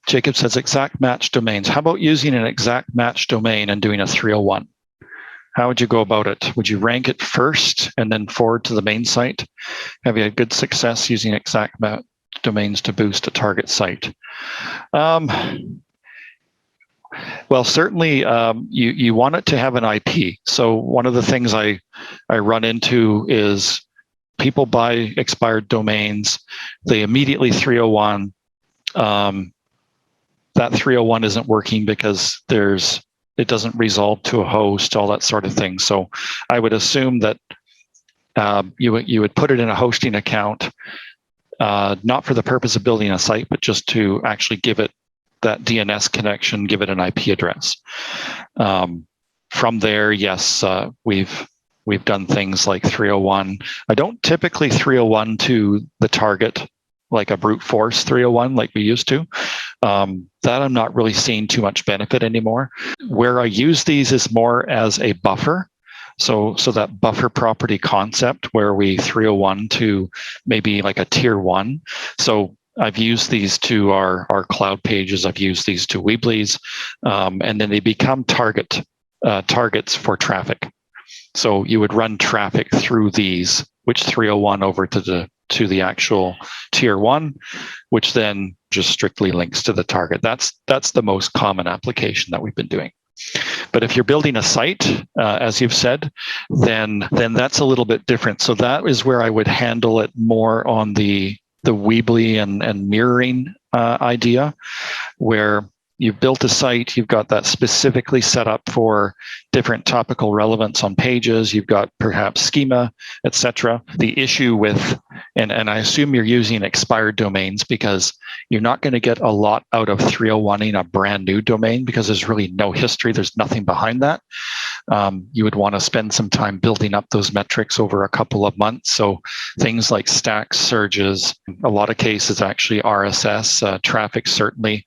Jacob says exact match domains. How about using an exact match domain and doing a 301? How would you go about it? Would you rank it first and then forward to the main site? Have you had good success using exact match domains to boost a target site? Well, certainly you want it to have an IP. So one of the things I run into is people buy expired domains. They immediately 301. That 301 isn't working because it doesn't resolve to a host, all that sort of thing. So I would assume that you would put it in a hosting account, not for the purpose of building a site, but just to actually give it that DNS connection, give it an IP address. From there, yes, we've done things like 301. I don't typically 301 to the target like a brute force 301 like we used to. That I'm not really seeing too much benefit anymore. Where I use these is more as a buffer. So that buffer property concept where we 301 to maybe like a tier 1. So I've used these to our cloud pages. I've used these to Weebly's, and then they become targets for traffic. So you would run traffic through these, which 301 over to the actual tier 1, which then just strictly links to the target. That's the most common application that we've been doing. But if you're building a site, as you've said, then that's a little bit different. So that is where I would handle it more on the Weebly and mirroring idea, where you've built a site, you've got that specifically set up for different topical relevance on pages, you've got perhaps schema, etc. The issue with, and I assume you're using expired domains because you're not going to get a lot out of 301ing a brand new domain because there's really no history, there's nothing behind that. You would want to spend some time building up those metrics over a couple of months. So things like stacks, surges, a lot of cases actually RSS, traffic certainly,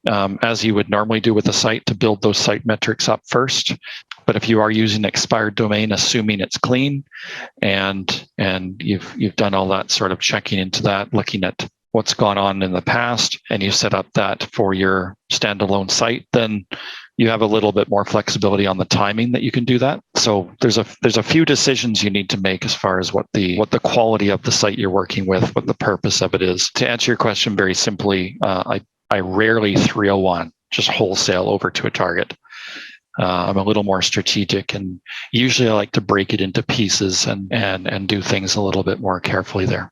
as you would normally do with a site to build those site metrics up first. But if you are using expired domain, assuming it's clean and you've done all that sort of checking into that, looking at what's gone on in the past, and you set up that for your standalone site, then you have a little bit more flexibility on the timing that you can do that. So there's a few decisions you need to make as far as what the quality of the site you're working with, what the purpose of it is. To answer your question very simply, I rarely 301 just wholesale over to a target. I'm a little more strategic, and usually I like to break it into pieces and do things a little bit more carefully there.